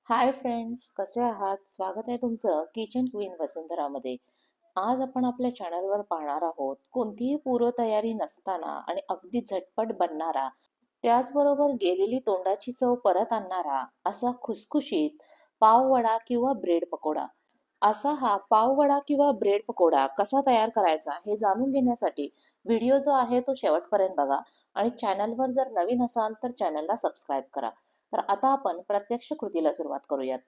Hi friends, कसे आहात? स्वागत आहे तुमचं किचन क्वीन वसुंधरामध्ये. आज आपण आपल्या चॅनलवर पाहणार आहोत कोणतीही पूर्वतयारी नसताना आणि अगदी झटपट बनणारा, त्याचबरोबर गेलेली तोंडाची चव परत आणणारा असा खुसखुशीत पाववडा किंवा ब्रेड पकोडा. असा हा पाववडा किंवा ब्रेड पकोडा कसा तयार करायचा हे जाणून घेण्यासाठी व्हिडिओ जो आहे तो शेवटपर्यंत बघा आणि चॅनलवर जर नवीन असाल तर चॅनलला सबस्क्राईब करा. तर आता आपण प्रत्यक्ष कृतीला सुरुवात करूयात.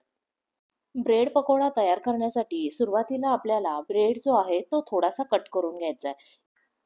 ब्रेड पकोडा तयार करण्यासाठी सुरुवातीला आपल्याला ब्रेड जो आहे तो थोडासा कट करून घ्यायचा आहे.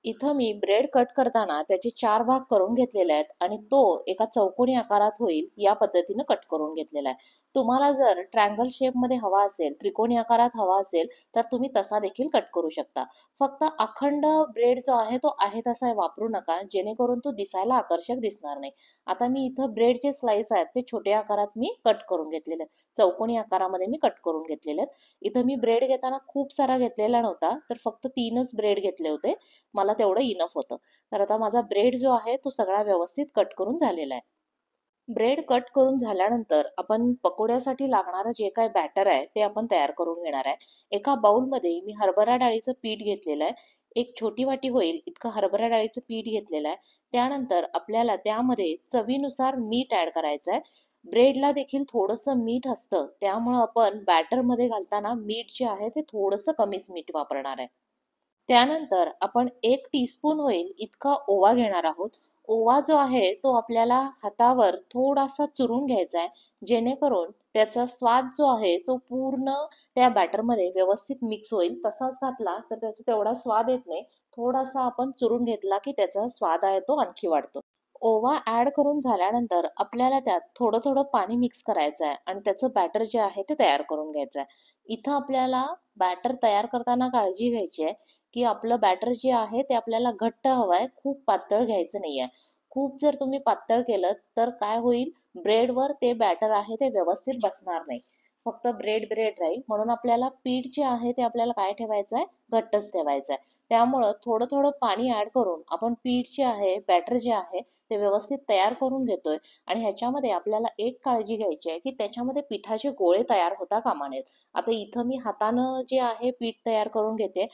इथं मी ब्रेड कट करताना त्याचे 4 भाग करून घेतलेले आहेत आणि तो एका चौकोनी आकारात होईल या पद्धतीने कट करून घेतलेला आहे. तुम्हाला जर ट्रायंगल शेपमध्ये हवा असेल, त्रिकोणी आकारात हवा असेल, तर तुम्ही तसा देखील कट करू शकता. फक्त अखंड ब्रेड जो आहे तो आहे तसा वापरू नका, जेणेकरून तो दिसायला आकर्षक दिसणार नाही. आता मी इथं ब्रेडचे स्लाइस आहेत ते छोट्या आकारात मी कट करून घेतलेले आहेत. चौकोनी आकारामध्ये मी कट करून घेतलेले आहेत. इथं मी ब्रेड घेताना खूप सारा घेतलेला नव्हता, तर फक्त 3च ब्रेड घेतले होते. मला तेवढं इनफ होतं. तर आता माझा ब्रेड जो आहे तो सगळा व्यवस्थित कट करून झालेला आहे. ब्रेड कट करून झाल्यानंतर आपण पकोड्यासाठी लागणारं जे काही बॅटर आहे ते आपण तयार करून घेणार आहे. एका बाउलमध्ये मी हरभरा डाळीचं पीठ घेतलेलं आहे. एक छोटी वाटी होईल इतकं हरभरा डाळीचं पीठ घेतलेलं आहे. त्यानंतर आपल्याला त्यामध्ये चवीनुसार मीठ ऍड करायचं आहे. ब्रेडला देखील थोडंसं मीठ असतं, त्यामुळं आपण बॅटरमध्ये घालताना मीठ जे आहे ते थोडंसं कमीच मीठ वापरणार आहे. त्यानंतर आपण 1 टीस्पून होईल इतका ओवा घेणार आहोत. ओवा जो आहे तो आपल्याला हातावर थोडासा चुरून घ्यायचा आहे, जेणेकरून त्याचा स्वाद जो आहे तो पूर्ण त्या बॅटरमध्ये व्यवस्थित मिक्स होईल. तसाच घातला तर त्याचा तेवढा स्वाद येत नाही. थोडासा आपण चुरून घेतला की त्याचा स्वाद आहे तो आणखी वाढतो. ओवा ॲड करून झाल्यानंतर आपल्याला त्यात थोडं थोडं पाणी मिक्स करायचं आहे आणि त्याचं बॅटर जे आहे ते तयार करून घ्यायचं आहे. इथं आपल्याला बॅटर तयार करताना काळजी घ्यायची आहे की आपलं बॅटर जे आहे ते आपल्याला घट्ट हवं आहे, खूप पातळ घ्यायचं नाही आहे. खूप जर तुम्ही पातळ केलं तर काय होईल, ब्रेडवर ते बॅटर आहे ते व्यवस्थित बसणार नाही. फक्त ब्रेड ब्रेड राहील. म्हणून आपल्याला पीठ जे आहे ते आपल्याला काय ठेवायचं आहे, घट्टच ठेवायचं आहे. त्यामुळं थोडं थोडं पाणी ऍड करून आपण पीठ जे आहे, बॅटर जे आहे ते व्यवस्थित तयार करून घेतोय. आणि ह्याच्यामध्ये आपल्याला एक काळजी घ्यायची आहे की त्याच्यामध्ये पिठाचे गोळे तयार होता कामा नयेत. आता इथं मी हातानं जे आहे पीठ तयार करून घेते.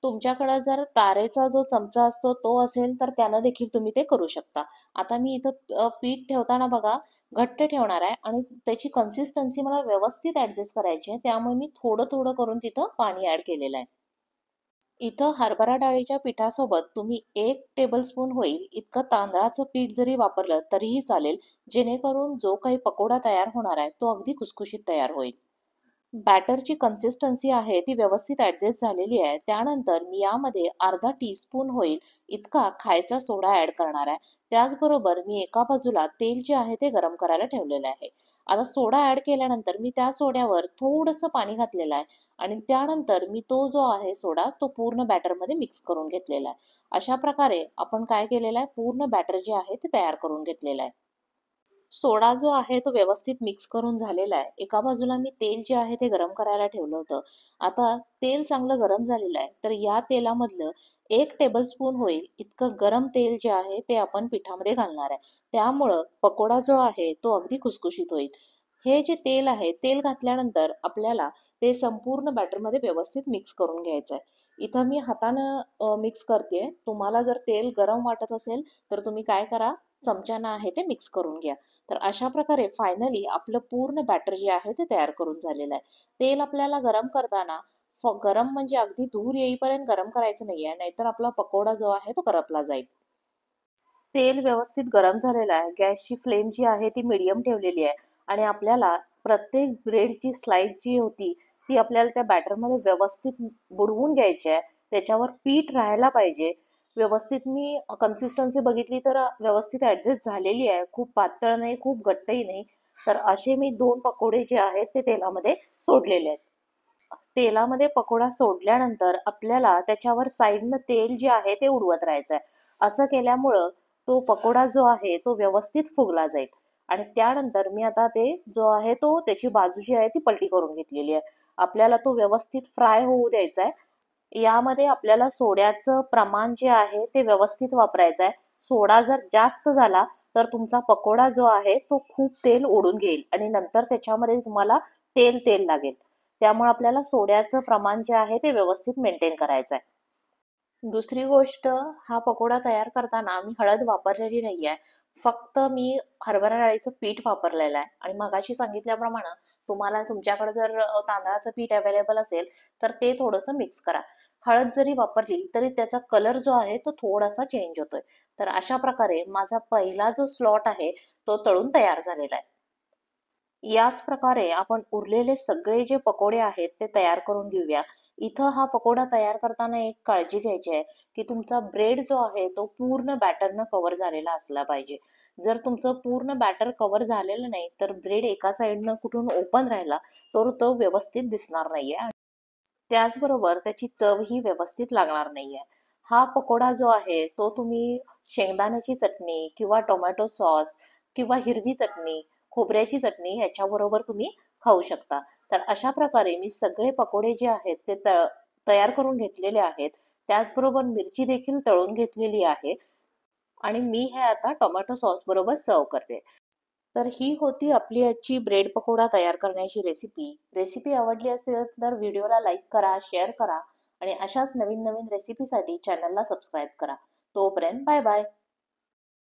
तुमच्याकडे जर तारेचा जो चमचा असतो तो असेल तर त्यानं देखील तुम्ही ते करू शकता. आता मी इथं पीठ ठेवताना बघा घट्ट ठेवणार आहे आणि त्याची कन्सिस्टन्सी मला व्यवस्थित ऍडजस्ट करायची आहे. त्यामुळे मी थोडं थोडं करून तिथं पाणी ऍड केलेलं आहे. इथं हरभरा डाळीच्या पिठासोबत तुम्ही 1 टेबलस्पून होईल इतकं तांदळाचं पीठ जरी वापरलं तरीही चालेल, जेणेकरून जो काही पकोडा तयार होणार आहे तो अगदी खुसखुशीत तयार होईल. बॅटरची कन्सिस्टन्सी आहे ती व्यवस्थित ॲडजस्ट झालेली आहे. त्यानंतर मी यामध्ये अर्धा टीस्पून होईल इतका खायचा सोडा ॲड करणार आहे. त्याचबरोबर मी एका बाजूला तेल जे आहे ते गरम करायला ठेवलेलं आहे. आता सोडा ॲड केल्यानंतर मी त्या सोड्यावर थोडंसं पाणी घातलेलं आहे आणि त्यानंतर मी तो जो आहे सोडा तो पूर्ण बॅटरमध्ये मिक्स करून घेतलेला आहे. अशा प्रकारे आपण काय केलेलं आहे, पूर्ण बॅटर जे आहे ते तयार करून घेतलेलं आहे. सोडा जो आहे तो व्यवस्थित मिक्स करून झालेला आहे. एका बाजूला मी तेल जे आहे ते गरम करायला ठेवलं होतं. आता तेल चांगलं गरम झालेलं आहे. तर या तेलामधलं 1 टेबलस्पून होईल इतकं गरम तेल जे आहे ते आपण पिठामध्ये घालणार आहे. त्यामुळं पकोडा जो आहे तो अगदी खुसखुशीत होईल. हे जे तेल आहे, तेल घातल्यानंतर आपल्याला ते संपूर्ण बॅटरमध्ये व्यवस्थित मिक्स करून घ्यायचं आहे. इथं मी हातानं मिक्स करतेय. तुम्हाला जर तेल गरम वाटत असेल तर तुम्ही काय करा, चमच्यानं आहे ते मिक्स करून घ्या. तर अशा प्रकारे फायनली आपलं पूर्ण बॅटर जे आहे ते तयार करून झालेलं आहे. तेल आपल्याला गरम करताना गरम म्हणजे अगदी धूर येईपर्यंत गरम करायचं नाहीये, नाहीतर आपला पकोडा जो आहे तो करपला जाईल. तेल व्यवस्थित गरम झालेलं आहे. गॅसची फ्लेम जी आहे ती मीडियम ठेवलेली आहे आणि आपल्याला प्रत्येक ब्रेडची स्लाइस जी होती ती आपल्याला त्या बॅटरमध्ये व्यवस्थित बुडवून घ्यायची आहे. त्याच्यावर पीठ राहायला पाहिजे. व्यवस्थित मी कन्सिस्टन्सी बघितली तर व्यवस्थित ऍडजस्ट झालेली आहे. खूप पातळ नाही, खूप घट्टही नाही. तर असे मी 2 पकोडे जे आहेत ते तेलामध्ये सोडलेले आहेत. तेलामध्ये पकोडा सोडल्यानंतर आपल्याला त्याच्यावर साईडनं तेल जे आहे ते उडवत राहायचं आहे. असं केल्यामुळं तो पकोडा जो आहे तो व्यवस्थित फुगला जाईल. आणि त्यानंतर मी आता ते जो आहे तो त्याची बाजू जी आहे ती पलटी करून घेतलेली आहे. आपल्याला तो व्यवस्थित फ्राय होऊ द्यायचा आहे. यामध्ये आपल्याला सोड्याचं प्रमाण जे आहे ते व्यवस्थित वापरायचं आहे. सोडा जर जास्त झाला तर तुमचा पकोडा जो आहे तो खूप तेल ओढून घेईल आणि नंतर त्याच्यामध्ये तुम्हाला तेल तेल लागेल. त्यामुळे आपल्याला सोड्याचं प्रमाण जे आहे ते व्यवस्थित मेंटेन करायचं आहे. दुसरी गोष्ट, हा पकोडा तयार करताना मी हळद वापरलेली नाहीये. फक्त मी हरभरा डाळीचं पीठ वापरलेलं आहे आणि मगाशी सांगितल्याप्रमाणे तुम्हाला तुमच्याकडे जर तांदळाचं पीठ अवेलेबल असेल तर ते थोडंसं मिक्स करा. हळद जरी वापरली तरी त्याचा कलर जो आहे तो थोडासा चेंज होतोय. तर अशा प्रकारे माझा पहिला जो स्लॉट आहे तो तळून तयार झालेला आहे. याच प्रकारे आपण उरलेले सगळे जे पकोडे आहेत ते तयार करून घेऊया. इथं हा पकोडा तयार करताना एक काळजी घ्यायची आहे, की तुमचा ब्रेड जो आहे तो पूर्ण बॅटरनं कव्हर झालेला असला पाहिजे. जर तुमचं पूर्ण बॅटर कव्हर झालेलं नाही, तर ब्रेड एका साइडनं कुठून ओपन राहिला, तर तो व्यवस्थित दिसणार नाहीये. त्याचबरोबर त्याची चवही व्यवस्थित लागणार नाहीये. हा पकोडा जो आहे तो तुम्ही शेंगदाण्याची चटणी किंवा टोमॅटो सॉस किंवा हिरवी चटणी, खोबऱ्याची चटणी ह्याच्याबरोबर तुम्ही खाऊ शकता. तर अशा प्रकारे मी सगळे पकोडे जे आहेत ते तयार करून घेतलेले आहेत. त्याचबरोबर मिरची देखील तळून घेतलेली आहे आणि मी हे आता टोमॅटो सॉस बरोबर सर्व्ह करते. तर ही होती आपली आजची ब्रेड पकोडा तयार करण्याची रेसिपी. रेसिपी आवडली असेल तर व्हिडिओला लाईक करा, शेअर करा आणि अशाच नवीन नवीन रेसिपीसाठी चॅनलला सबस्क्राईब करा. तोपर्यंत बाय बाय.